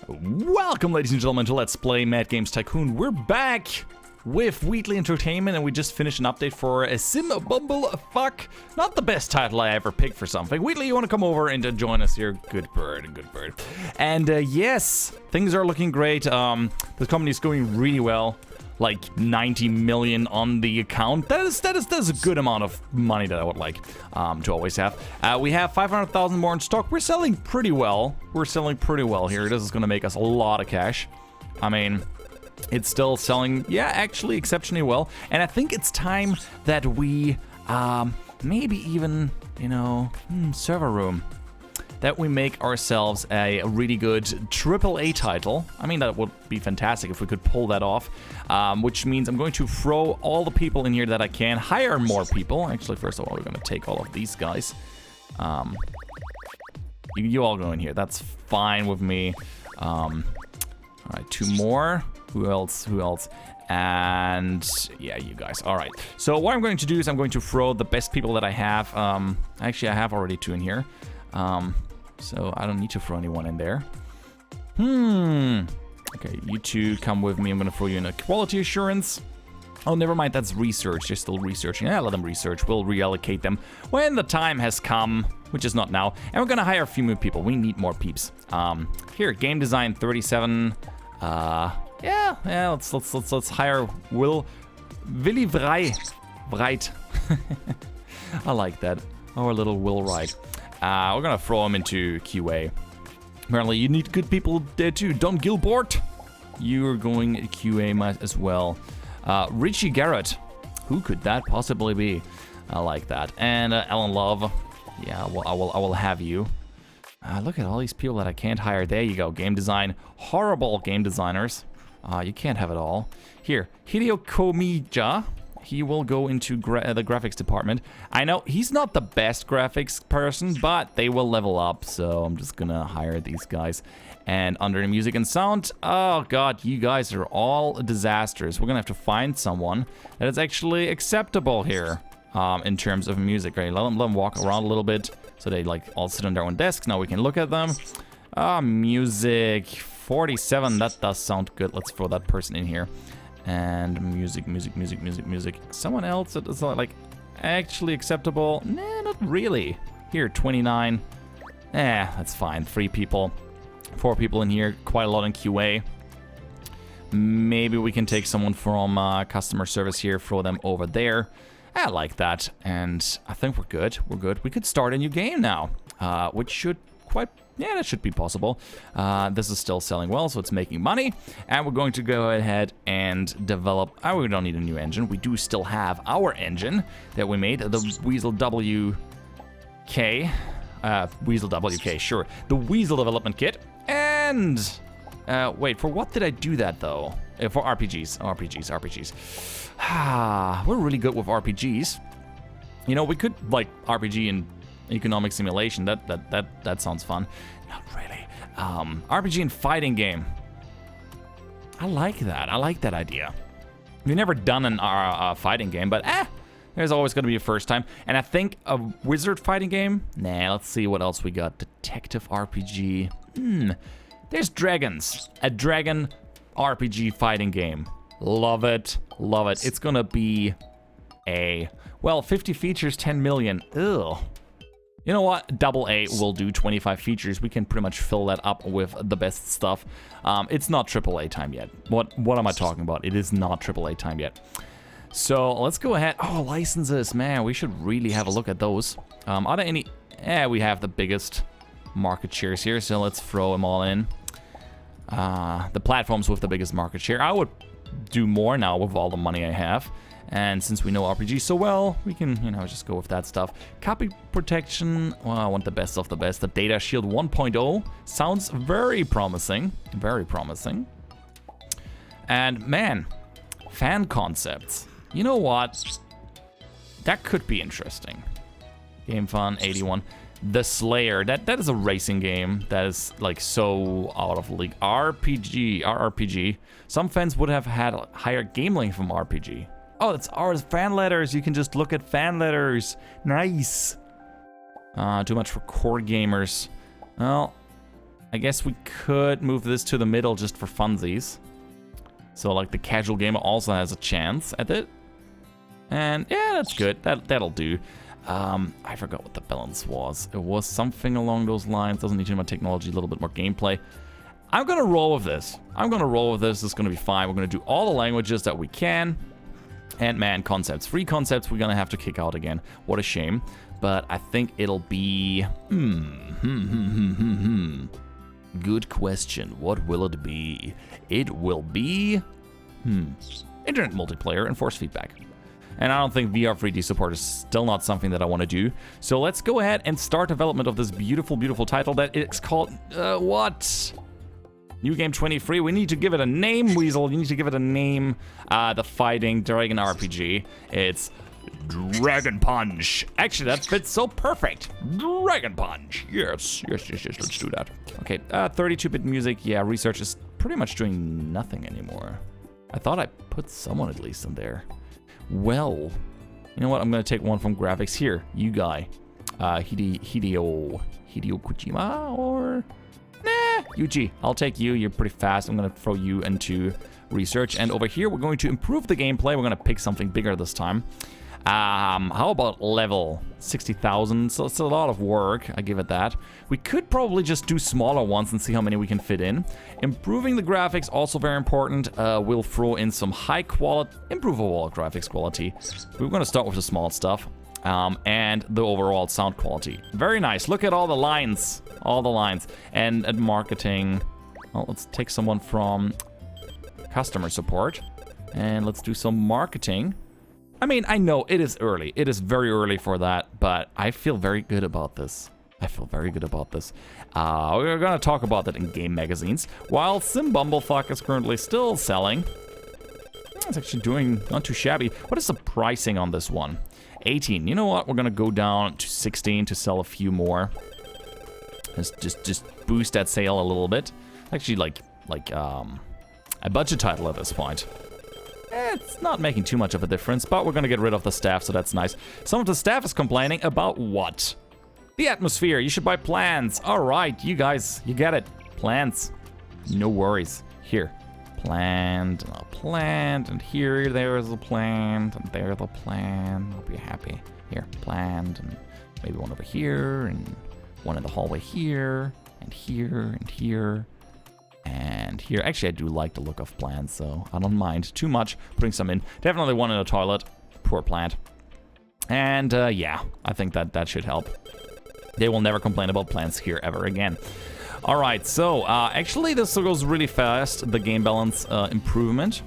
Welcome, ladies and gentlemen, to Let's Play Mad Games Tycoon. We're back with Wheatley Entertainment, and we just finished an update for a Sim Bumble Fuck. Not the best title I ever picked for something. Wheatley, you want to come over and join us here? Good bird, good bird. And yes, things are looking great. The company's going really well. Like 90 million on the account. That is a good amount of money that I would like to always have. We have 500,000 more in stock. We're selling pretty well. We're selling pretty well here. This is going to make us a lot of cash. I mean, it's still selling, yeah, actually exceptionally well. And I think it's time that we maybe even, you know, server room. That we make ourselves a really good AAA title. I mean, that would be fantastic if we could pull that off. Which means I'm going to throw all the people in here that I can, hire more people. Actually, first of all, we're going to take all of these guys. You all go in here. That's fine with me. All right, 2 more. Who else? Who else? And yeah, you guys. All right. So what I'm going to do is I'm going to throw the best people that I have. Actually, I have already 2 in here. So I don't need to throw anyone in there. Okay, you 2 come with me. I'm gonna throw you in a quality assurance. Oh, never mind, that's research. They're still researching. Yeah, let them research. We'll reallocate them when the time has come, which is not now. And we're gonna hire a few more people. We need more peeps. Here, game design 37. Yeah, let's hire Willy Vreit. I like that. Our little Will Wright. We're gonna throw him into QA. Apparently, you need good people there too. Don Gilbert, you're going QA as well. Richie Garrett, who could that possibly be? I like that. And Alan Love, yeah, well, I will have you. Look at all these people that I can't hire. There you go. Game design, horrible game designers. You can't have it all. Here, Hideo Komija. He will go into the graphics department. I know he's not the best graphics person, but they will level up. So I'm just gonna hire these guys. And under the music and sound, oh god, you guys are all disasters. We're gonna have to find someone that is actually acceptable here in terms of music. Right? Let them walk around a little bit so they like all sit on their own desks. Now we can look at them. Music 47. That does sound good. Let's throw that person in here. And music. Someone else that is like actually acceptable? Nah, not really. Here, 29. That's fine. 3 people. 4 people in here. Quite a lot in QA. Maybe we can take someone from customer service here, throw them over there. I like that. And I think we're good. We're good. We could start a new game now, which should yeah, that should be possible. This is still selling well, so it's making money. And we're going to go ahead and develop... we don't need a new engine. We do still have our engine that we made, the Weasel WK. Weasel WK, sure. The Weasel Development Kit. And... wait, for what did I do that, though? For RPGs. RPGs. We're really good with RPGs. You know, we could, like, RPG and... economic simulation, that sounds fun. Not really. RPG and fighting game. I like that idea. We've never done an fighting game, but there's always gonna be a first time. And I think a wizard fighting game. Nah, let's see what else we got. Detective RPG. There's dragons. A dragon RPG fighting game. Love it. It's gonna be well, 50 features, 10 million. Ugh. You know what? AA will do 25 features. We can pretty much fill that up with the best stuff. It's not AAA time yet. What am I talking about? It is not AAA time yet. So let's go ahead. Oh, licenses, man. We should really have a look at those. Are there any? We have the biggest market shares here, so let's throw them all in. The platforms with the biggest market share. I would do more now with all the money I have. And since we know RPG so well, we can, you know, just go with that stuff. Copy protection, well, I want the best of the best. The Data Shield 1.0 sounds very promising. Very promising. And man, fan concepts. You know what? That could be interesting. Game fun, 81. The Slayer, that is a racing game that is like so out of league. RPG. Some fans would have had a higher game length from RPG. Oh, that's ours. Fan letters. You can just look at fan letters. Nice. Too much for core gamers. Well, I guess we could move this to the middle just for funsies. So like the casual gamer also has a chance at it. And yeah, that's good. That'll do. I forgot what the balance was. It was something along those lines. Doesn't need too much technology, a little bit more gameplay. I'm gonna roll with this. It's gonna be fine. We're gonna do all the languages that we can. And man, concepts. 3 concepts we're gonna have to kick out again. What a shame. But I think it'll be... Good question. What will it be? It will be... Internet multiplayer and force feedback. And I don't think VR 3D support is still not something that I want to do. So let's go ahead and start development of this beautiful, beautiful title that it's called... what? New Game 23. We need to give it a name, Weasel. You need to give it a name. The Fighting Dragon RPG. It's... Dragon Punch. Actually, that fits so perfect. Dragon Punch. Yes, let's do that. Okay, 32-bit music. Yeah, research is pretty much doing nothing anymore. I thought I put someone at least in there. Well, you know what? I'm going to take one from graphics here. You guy. Hideo Kojima or... Nah, Yuji. I'll take you. You're pretty fast. I'm going to throw you into research. And over here, we're going to improve the gameplay. We're going to pick something bigger this time. How about level 60,000? So it's a lot of work. I give it that. We could probably just do smaller ones and see how many we can fit in. Improving the graphics, also very important. We'll throw in some high quality, improvable graphics quality. We're going to start with the small stuff. And the overall sound quality. Very nice. Look at all the lines. All the lines. And at marketing, well, let's take someone from customer support. And let's do some marketing. I mean, I know it is early. It is very early for that, but I feel very good about this. We're going to talk about that in game magazines. While Sim Bumblefuck is currently still selling. It's actually doing not too shabby. What is the pricing on this one? 18. You know what? We're going to go down to 16 to sell a few more. Just boost that sale a little bit. Actually, like a budget title at this point. It's not making too much of a difference, but we're going to get rid of the staff, so that's nice. Some of the staff is complaining about what? The atmosphere. You should buy plants. All right, you guys, you get it. Plants. No worries. Here. Plant, and a plant, and here there's a plant, and there's a plant. I'll be happy. Here, plant, and maybe one over here, and one in the hallway here, and here, and here. And here, actually I do like the look of plants, so I don't mind too much putting some in. Definitely one in the toilet. Poor plant. And yeah, I think that should help. They will never complain about plants here ever again. All right, so actually this goes really fast, the game balance improvement.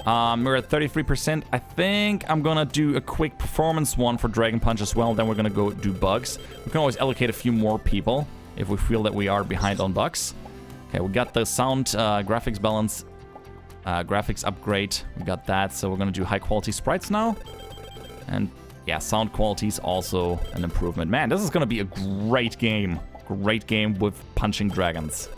We're at 33%. I think I'm gonna do a quick performance one for Dragon Punch as well. Then we're gonna go do bugs. We can always allocate a few more people if we feel that we are behind on bugs. Okay, we got the sound graphics balance, graphics upgrade. We got that, so we're gonna do high quality sprites now. And yeah, sound quality is also an improvement. Man, this is gonna be a great game. Great game with punching dragons.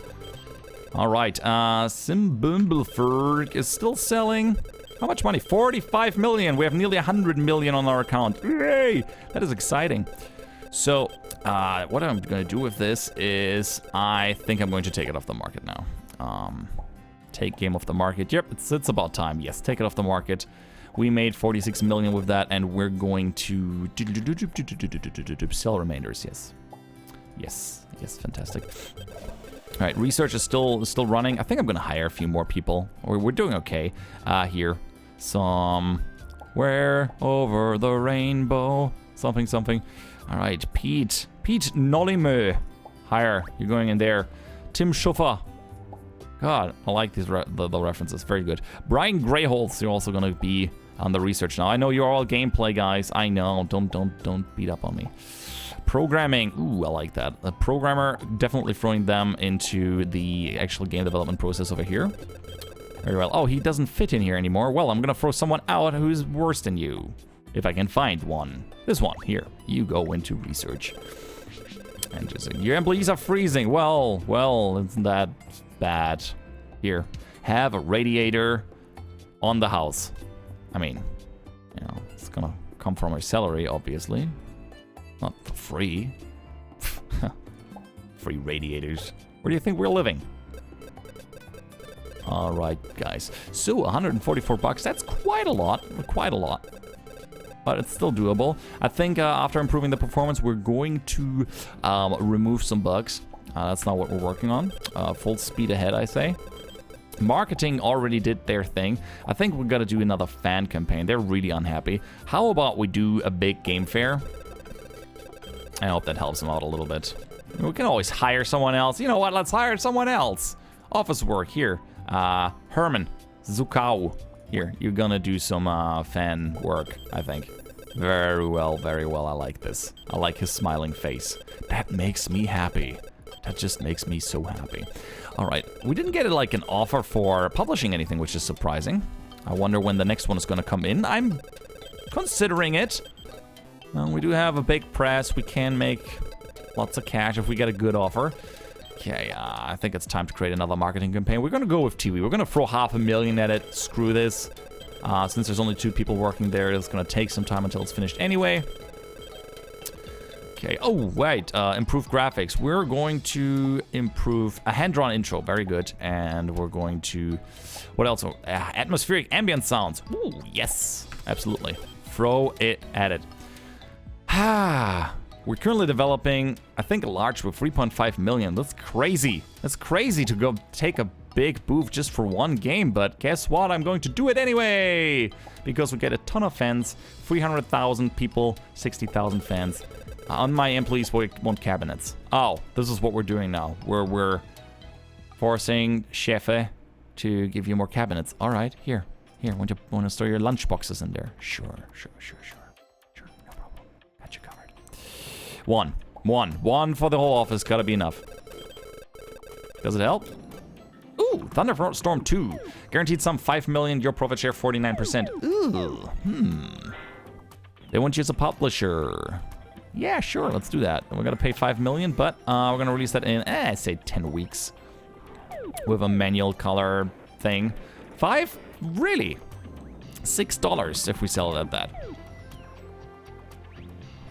All right, Simbumbleferg is still selling. How much money? 45 million. We have nearly 100 million on our account. Yay! That is exciting. So, what I'm going to do with this is I think I'm going to take it off the market now. Take game off the market. Yep, it's about time. Yes, take it off the market. We made 46 million with that, and we're going to sell remainders. Yes, fantastic. All right, research is still running. I think I'm going to hire a few more people. We're doing okay here. Somewhere over the rainbow. Something. All right, Pete Nolimö. Hire. You're going in there. Tim Schuffer. God, I like these the references. Very good. Brian Greyholtz, you're also going to be on the research now. I know you're all gameplay guys. I know. Don't beat up on me. Programming. Ooh, I like that. A programmer, definitely throwing them into the actual game development process over here. Very well. Oh, he doesn't fit in here anymore. Well, I'm going to throw someone out who's worse than you. If I can find one. This one, here. You go into research. And just, your employees are freezing. Well, isn't that bad? Here, have a radiator on the house. I mean, you know, it's gonna come from our salary, obviously. Not for free. Free radiators. Where do you think we're living? All right, guys. So 144 bucks. That's quite a lot. Quite a lot. But it's still doable. I think after improving the performance, we're going to remove some bugs. That's not what we're working on. Full speed ahead, I say. Marketing already did their thing. I think we're gonna do another fan campaign. They're really unhappy. How about we do a big game fair? I hope that helps them out a little bit. We can always hire someone else. You know what? Let's hire someone else. Office work here. Herman Zukau. Here, you're gonna do some fan work, I think. Very well, very well. I like this. I like his smiling face. That makes me happy. That just makes me so happy. All right, we didn't get like an offer for publishing anything, which is surprising. I wonder when the next one is gonna come in. I'm considering it. Well, we do have a big press. We can make lots of cash if we get a good offer. Okay, I think it's time to create another marketing campaign. We're gonna go with TV. We're gonna throw $500,000 at it. Screw this. Since there's only 2 people working there, it's gonna take some time until it's finished anyway. Okay, oh, wait, improve graphics. We're going to improve a hand-drawn intro, very good. And we're going to, what else? Atmospheric ambient sounds. Ooh, yes, absolutely. Throw it at it. We're currently developing, I think, a large with 3.5 million. That's crazy. That's crazy to go take a big booth just for one game. But guess what? I'm going to do it anyway. Because we get a ton of fans. 300,000 people, 60,000 fans. On my employees, we want cabinets. Oh, this is what we're doing now. We're forcing Chefe to give you more cabinets. All right, here. Want to store your lunch boxes in there? Sure, no problem. Got you covered. One for the whole office. Gotta be enough. Does it help? Ooh, Thunderstorm 2. Guaranteed sum 5 million. Your profit share 49%. Ooh, They want you as a publisher. Yeah, sure, let's do that. We're gonna pay 5 million, but we're gonna release that in, say 10 weeks. With a manual color thing. 5? Really? $6 if we sell it at that.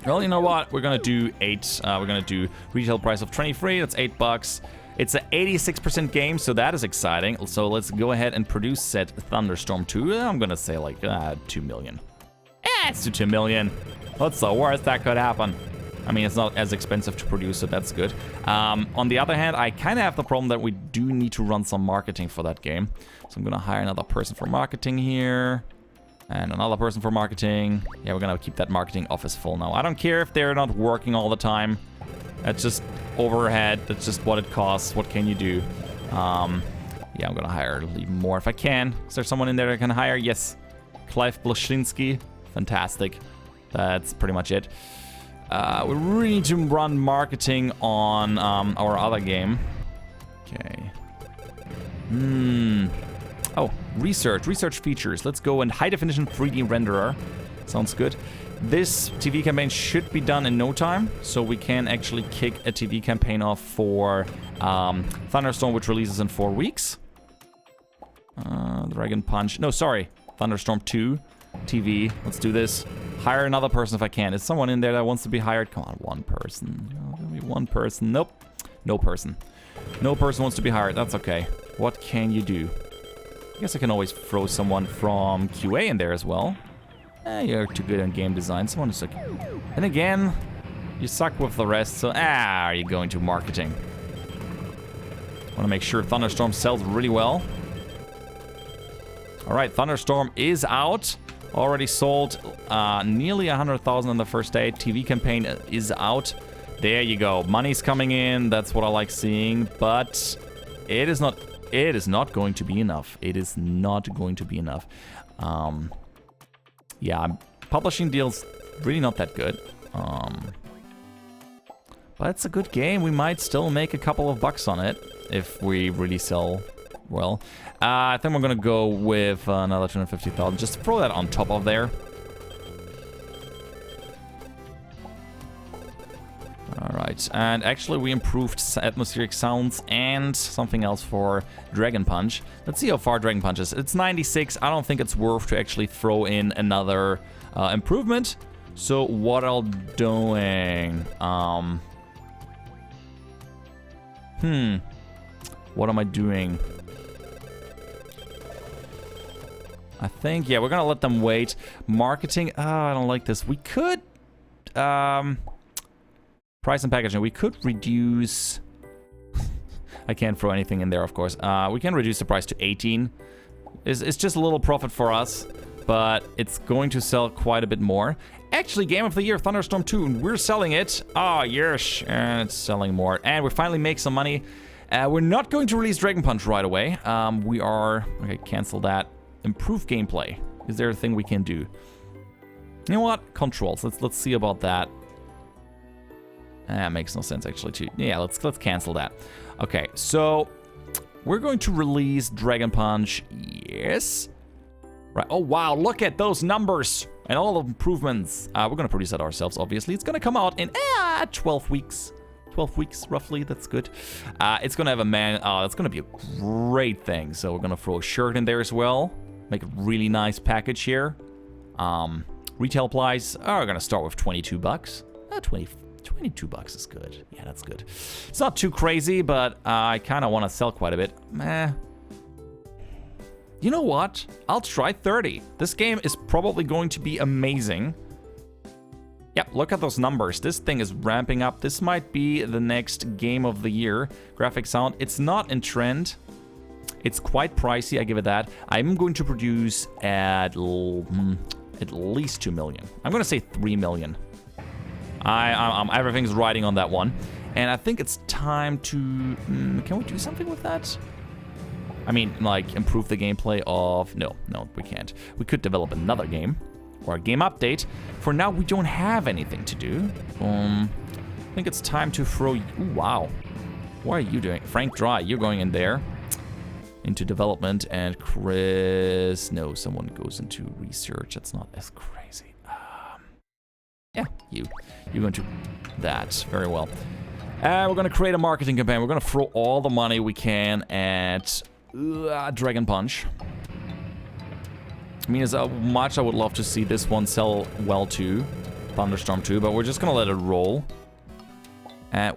Well, you know what? We're gonna do 8. We're gonna do retail price of 23. That's $8. It's an 86% game, so that is exciting. So let's go ahead and produce said Thunderstorm 2. I'm gonna say like 2 million. Let's do 2 million. What's the worst that could happen? I mean, it's not as expensive to produce, so that's good. On the other hand, I kind of have the problem that we do need to run some marketing for that game. So I'm gonna hire another person for marketing here. And another person for marketing. Yeah, we're gonna keep that marketing office full now. I don't care if they're not working all the time. That's just overhead. That's just what it costs. What can you do? Yeah, I'm gonna hire even more if I can. Is there someone in there I can hire? Yes. Clive Blashinsky. Fantastic. That's pretty much it. We really need to run marketing on our other game. Okay. Oh, research features. Let's go and high definition 3D renderer. Sounds good. This TV campaign should be done in no time, so we can actually kick a TV campaign off for Thunderstorm, which releases in 4 weeks. Dragon Punch. No, sorry. Thunderstorm 2 TV. Let's do this. Hire another person if I can. Is someone in there that wants to be hired? Come on, one person. No, maybe one person. Nope. No person. No person wants to be hired. That's okay. What can you do? I guess I can always throw someone from QA in there as well. You're too good on game design. Someone who's like... And again, you suck with the rest, so... are you going to marketing? Want to make sure Thunderstorm sells really well. Alright, Thunderstorm is out. Already sold nearly 100,000 on the first day. TV campaign is out. There you go. Money's coming in. That's what I like seeing. But it is not going to be enough. It is not going to be enough. Yeah, publishing deals really not that good. But it's a good game. We might still make a couple of bucks on it if we really sell well. I think we're gonna go with another 250,000. Just throw that on top of there. Alright, and actually we improved atmospheric sounds and something else for Dragon Punch. Let's see how far Dragon Punch is. It's 96. I don't think it's worth to actually throw in another improvement. So what I'm doing... What am I doing? I think, yeah, we're gonna let them wait. Marketing, I don't like this. We could, price and packaging, we could reduce... I can't throw anything in there, of course. We can reduce the price to 18. It's just a little profit for us, but it's going to sell quite a bit more. Actually, Game of the Year, Thunderstorm 2, we're selling it. Oh, yes, and it's selling more. And we finally make some money. We're not going to release Dragon Punch right away. We are... Okay, cancel that. Improve gameplay. Is there a thing we can do? You know what? Controls. Let's see about that. Makes no sense, actually, too. Yeah, let's cancel that. Okay, so we're going to release Dragon Punch. Yes. Right. Oh, wow. Look at those numbers and all the improvements. We're going to produce that ourselves, obviously. It's going to come out in 12 weeks. 12 weeks, roughly. That's good. It's going to have a man... Oh, that's going to be a great thing. So we're going to throw a shirt in there as well. Make a really nice package here. Retail price. Oh, we're going to start with 22 bucks. 22 bucks is good. Yeah, that's good. It's not too crazy, but I kind of want to sell quite a bit. Meh. You know what? I'll try 30. This game is probably going to be amazing. Yep, look at those numbers. This thing is ramping up. This might be the next game of the year. Graphic sound. It's not in trend. It's quite pricey, I give it that. I'm going to produce at least 2 million. I'm going to say 3 million. Everything's riding on that one. And I think it's time to... can we do something with that? I mean, like, improve the gameplay of... No, we can't. We could develop another game. Or a game update. For now, we don't have anything to do. I think it's time to throw... Ooh, wow. What are you doing? Frank Dry, you're going in there. Into development. And Chris... No, someone goes into research. That's not as crazy. Yeah, you're going to that. Very well. We're going to create a marketing campaign. We're going to throw all the money we can at Dragon Punch. I mean, as much I would love to see this one sell well too. Thunderstorm 2, but we're just going to let it roll.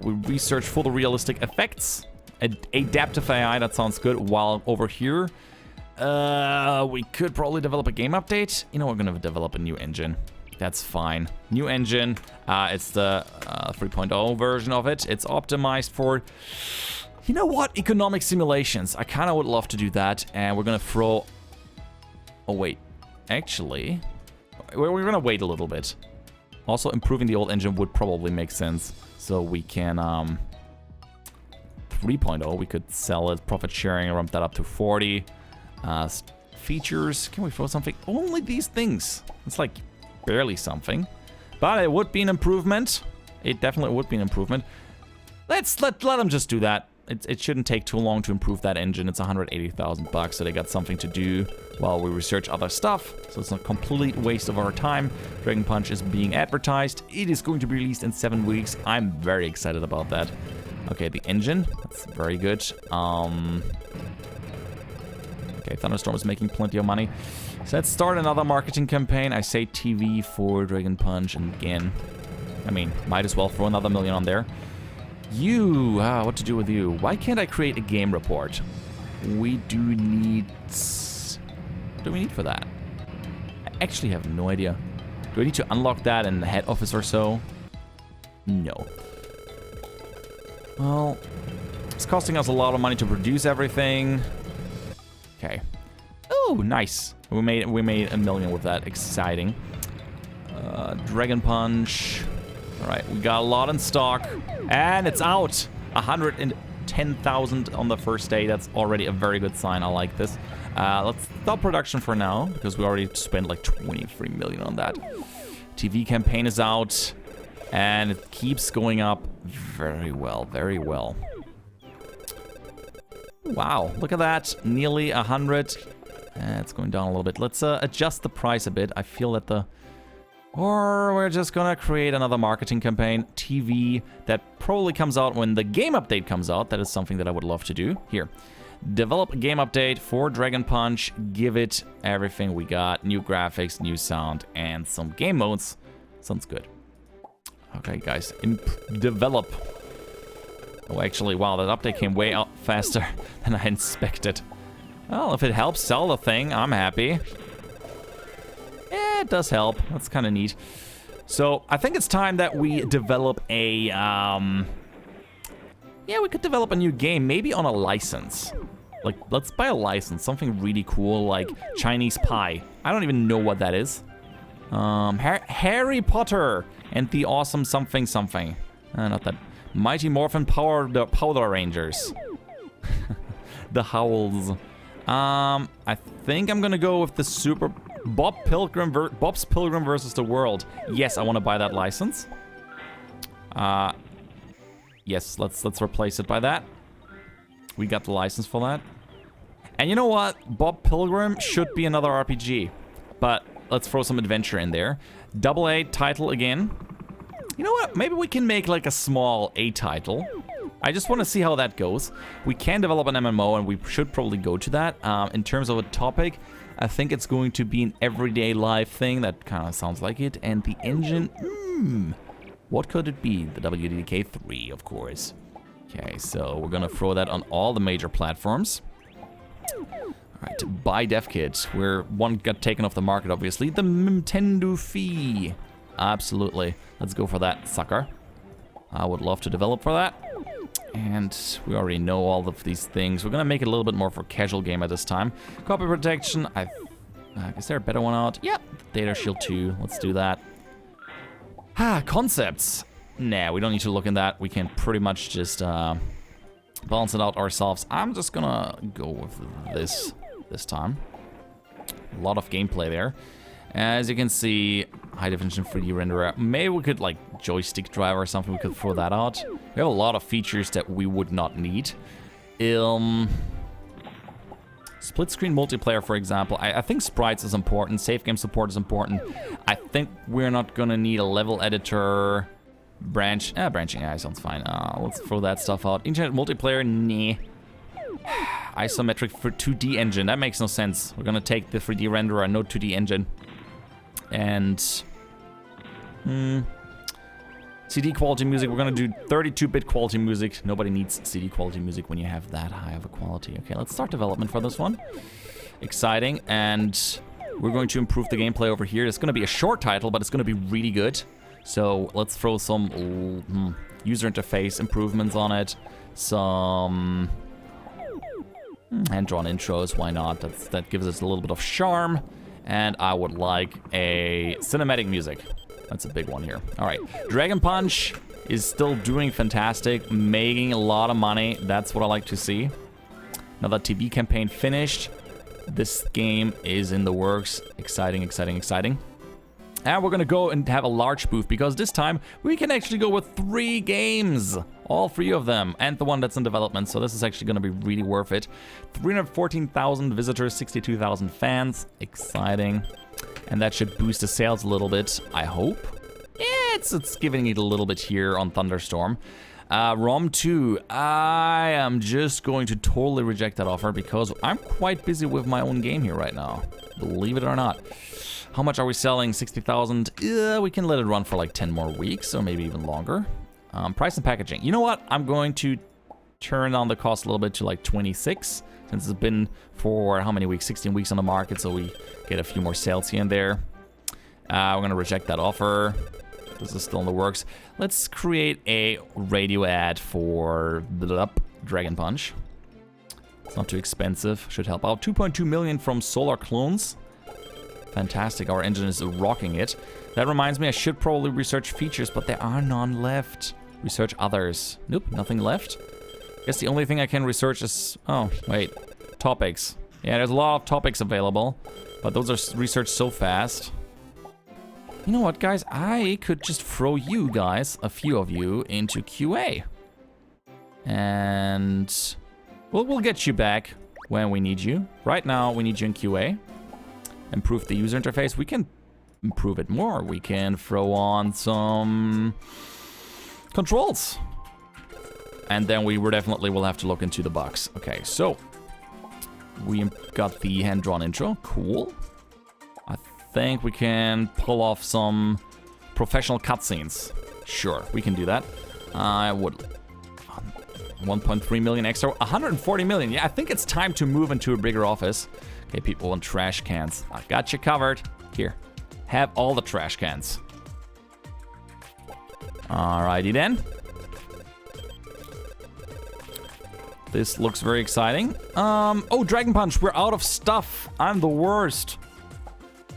We research for the realistic effects. Adaptive AI, that sounds good. While over here, we could probably develop a game update. You know, we're going to develop a new engine. That's fine. New engine. It's the 3.0 version of it. It's optimized for, you know what, economic simulations. I kind of would love to do that. And we're going to throw... Oh, wait. Actually, we're going to wait a little bit. Also, improving the old engine would probably make sense. So we can... 3.0, we could sell it. Profit sharing, ramp that up to 40. Features. Can we throw something? Only these things. It's like... barely something, but it would be an improvement. It definitely would be an improvement. Let them just do that. It shouldn't take too long to improve that engine. It's 180,000 bucks, so they got something to do while we research other stuff. So it's not a complete waste of our time. Dragon Punch is being advertised. It is going to be released in 7 weeks. I'm very excited about that. Okay, the engine. That's very good. Okay, Thunderstorm is making plenty of money. So let's start another marketing campaign. I say TV for Dragon Punch, and again, I mean, might as well throw another $1 million on there. You, what to do with you? Why can't I create a game report? We do need... What do we need for that? I actually have no idea. Do I need to unlock that in the head office or so? No. Well, it's costing us a lot of money to produce everything. Okay. Oh, nice. We made $1 million with that. Exciting. Dragon Punch. All right, we got a lot in stock, and it's out. 110,000 on the first day. That's already a very good sign. I like this. Let's stop production for now because we already spent like 23 million on that. TV campaign is out, and it keeps going up. Very well, very well. Wow, look at that. Nearly 100. It's going down a little bit. Let's adjust the price a bit. I feel that the... Or we're just gonna create another marketing campaign. TV that probably comes out when the game update comes out. That is something that I would love to do. Here. Develop a game update for Dragon Punch. Give it everything we got. New graphics, new sound, and some game modes. Sounds good. Okay, guys. Develop. Oh, actually, wow, that update came way out faster than I expected. Well, if it helps sell the thing, I'm happy. Yeah, it does help. That's kind of neat. So, I think it's time that we develop a, yeah, we could develop a new game, maybe on a license. Like, let's buy a license, something really cool, like Chinese Pie. I don't even know what that is. Harry Potter and the Awesome Something Something. Not that. Mighty Morphin Powder Rangers. The Howls. I think I'm gonna go with the Bob's Pilgrim versus the World. Yes, I want to buy that license. Yes, let's replace it by that. We got the license for that. And you know what? Bob Pilgrim should be another RPG. But let's throw some adventure in there. AA title again. You know what? Maybe we can make like a small A title. I just want to see how that goes. We can develop an MMO and we should probably go to that. In terms of a topic, I think it's going to be an everyday life thing. That kind of sounds like it. And the engine, what could it be? The WDK 3, of course. Okay, so we're gonna throw that on all the major platforms. Alright, buy dev kit. One got taken off the market, obviously. The Nintendo fee. Absolutely. Let's go for that, sucker. I would love to develop for that. And we already know all of these things. We're gonna make it a little bit more for a casual game at this time. Copy protection. Is there a better one out? Yep. Data Shield 2. Let's do that. Concepts. Nah, we don't need to look in that. We can pretty much just balance it out ourselves. I'm just gonna go with this time. A lot of gameplay there. As you can see, high definition 3D renderer. Maybe we could, like, joystick driver or something. We could throw that out. We have a lot of features that we would not need. Split screen multiplayer, for example. I think sprites is important. Save game support is important. I think we're not gonna need a level editor. Branching AI sounds fine. Let's throw that stuff out. Internet multiplayer, nah. Isometric for 2D engine. That makes no sense. We're gonna take the 3D renderer, no 2D engine. And CD quality music. We're gonna do 32-bit quality music. Nobody needs CD quality music when you have that high of a quality. Okay, let's start development for this one. Exciting. And we're going to improve the gameplay over here. It's gonna be a short title, but it's gonna be really good. So let's throw some user interface improvements on it. Some hand-drawn intros, why not? That gives us a little bit of charm. And I would like a cinematic music. That's a big one here. All right, Dragon Punch is still doing fantastic, making a lot of money. That's what I like to see. Another TV campaign finished. This game is in the works. Exciting, exciting, exciting. And we're gonna go and have a large booth because this time we can actually go with 3 games. All 3 of them, and the one that's in development, so this is actually gonna be really worth it. 314,000 visitors, 62,000 fans. Exciting. And that should boost the sales a little bit, I hope. Yeah, it's giving it a little bit here on Thunderstorm. ROM 2, I am just going to totally reject that offer because I'm quite busy with my own game here right now. Believe it or not. How much are we selling? 60,000. We can let it run for like 10 more weeks or maybe even longer. Price and packaging. You know what? I'm going to turn down the cost a little bit to like 26 since it's been for how many weeks? 16 weeks on the market, so we get a few more sales here and there. We're going to reject that offer. This is still in the works. Let's create a radio ad for Dragon Punch. It's not too expensive. Should help out. 2.2 million from Solar Clones. Fantastic, our engine is rocking it. That reminds me, I should probably research features, but there are none left. Research others. Nope, nothing left. Guess the only thing I can research is... Oh, wait. Topics. Yeah, there's a lot of topics available, but those are researched so fast. You know what, guys? I could just throw you guys, a few of you, into QA. And... we'll get you back when we need you. Right now, we need you in QA. Improve the user interface. We can improve it more. We can throw on some controls. And then we definitely will have to look into the bugs. Okay, so we got the hand-drawn intro. Cool. I think we can pull off some professional cutscenes. Sure, we can do that. I would 1.3 million extra, 140 million. Yeah, I think it's time to move into a bigger office. Okay, people want trash cans. I got you covered. Here, have all the trash cans. Alrighty then. This looks very exciting. Oh, Dragon Punch, we're out of stuff. I'm the worst.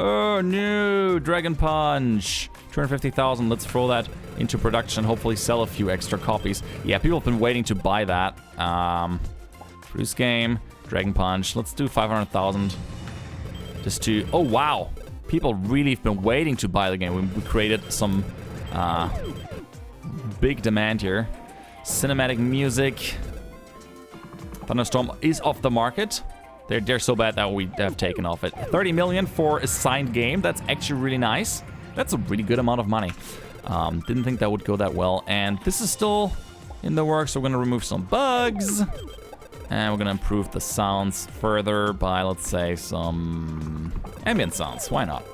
Oh no, Dragon Punch. 250,000, let's throw that into production. Hopefully sell a few extra copies. Yeah, people have been waiting to buy that. Produce game, Dragon Punch. Let's do 500,000. Just to, oh wow. People really have been waiting to buy the game. We created some big demand here. Cinematic music. Thunderstorm is off the market. They're so bad that we have taken off it. 30 million for a signed game. That's actually really nice. That's a really good amount of money. Didn't think that would go that well. And this is still in the works. So we're going to remove some bugs. And we're going to improve the sounds further by, let's say, some ambient sounds. Why not?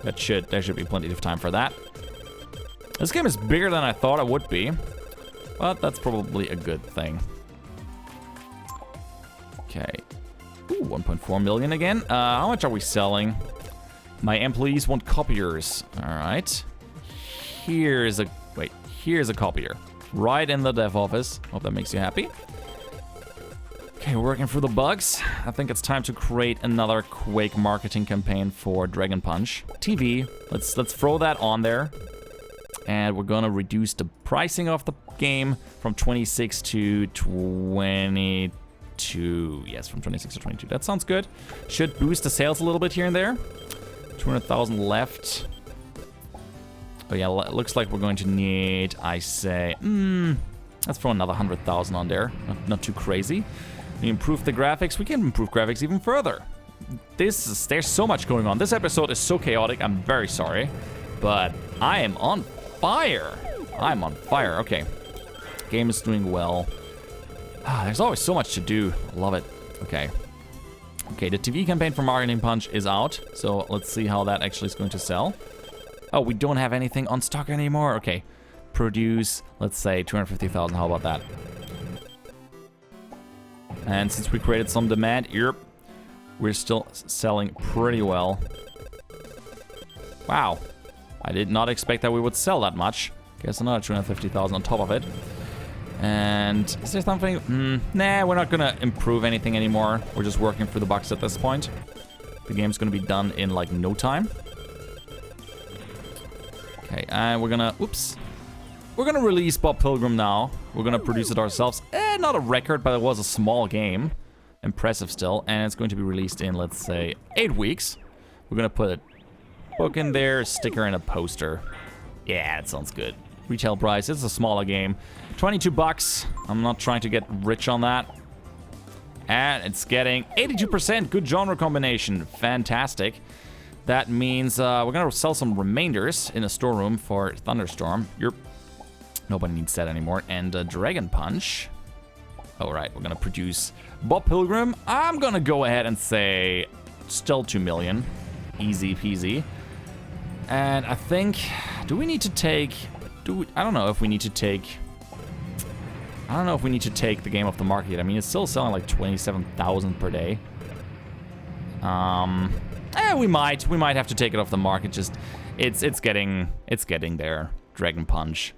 There should be plenty of time for that. This game is bigger than I thought it would be. But that's probably a good thing. Okay. Ooh, 1.4 million again. How much are we selling? My employees want copiers. All right. Here's a copier. Right in the dev office. Hope that makes you happy. Okay, we're working through the bugs. I think it's time to create another Quake marketing campaign for Dragon Punch. TV. Let's throw that on there. And we're gonna reduce the pricing of the game from 26 to 22. Yes, from 26 to 22. That sounds good. Should boost the sales a little bit here and there. 200,000 left. Oh yeah, looks like we're going to need, I say, let's throw another 100,000 on there. Not too crazy. We improve the graphics. We can improve graphics even further. There's so much going on. This episode is so chaotic. I'm very sorry, but I am on fire. I'm on fire. Okay, game is doing well. There's always so much to do. I love it. Okay. Okay, the TV campaign for Marketing Punch is out. So let's see how that actually is going to sell. Oh, we don't have anything on stock anymore. Okay. Produce, let's say 250,000. How about that? And since we created some demand, we're still selling pretty well. Wow. I did not expect that we would sell that much. Guess another 250,000 on top of it. And is there something? Nah, we're not gonna improve anything anymore. We're just working through the bugs at this point. The game's gonna be done in like no time. Okay, and we're gonna, we're gonna release Bob Pilgrim now. We're gonna produce it ourselves. Not a record, but it was a small game. Impressive still. And it's going to be released in, let's say, 8 weeks. We're gonna put a book in there, a sticker, and a poster. Yeah, that sounds good. Retail price, it's a smaller game. 22 bucks. I'm not trying to get rich on that. And it's getting 82%. Good genre combination. Fantastic. That means we're going to sell some remainders in a storeroom for Thunderstorm. Nobody needs that anymore. And Dragon Punch. All right, we're going to produce Bob Pilgrim. I'm going to go ahead and say still 2 million. Easy peasy. And I think, do we need to take... I don't know if we need to take the game off the market. I mean, it's still selling like 27,000 per day. We might have to take it off the market. Just it's getting there. Dragon Punch.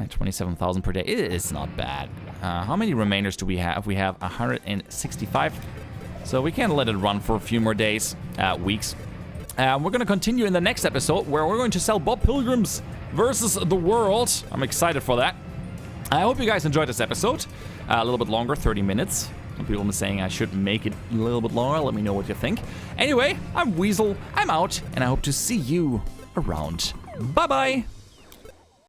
27,000 per day. It's not bad. How many remainders do we have? We have 165. So we can let it run for a few more days, weeks. We're going to continue in the next episode where we're going to sell Bob Pilgrims versus the world. I'm excited for that. I hope you guys enjoyed this episode. A little bit longer, 30 minutes. Some people have been saying I should make it a little bit longer. Let me know what you think. Anyway, I'm Weasel. I'm out, and I hope to see you around. Bye-bye.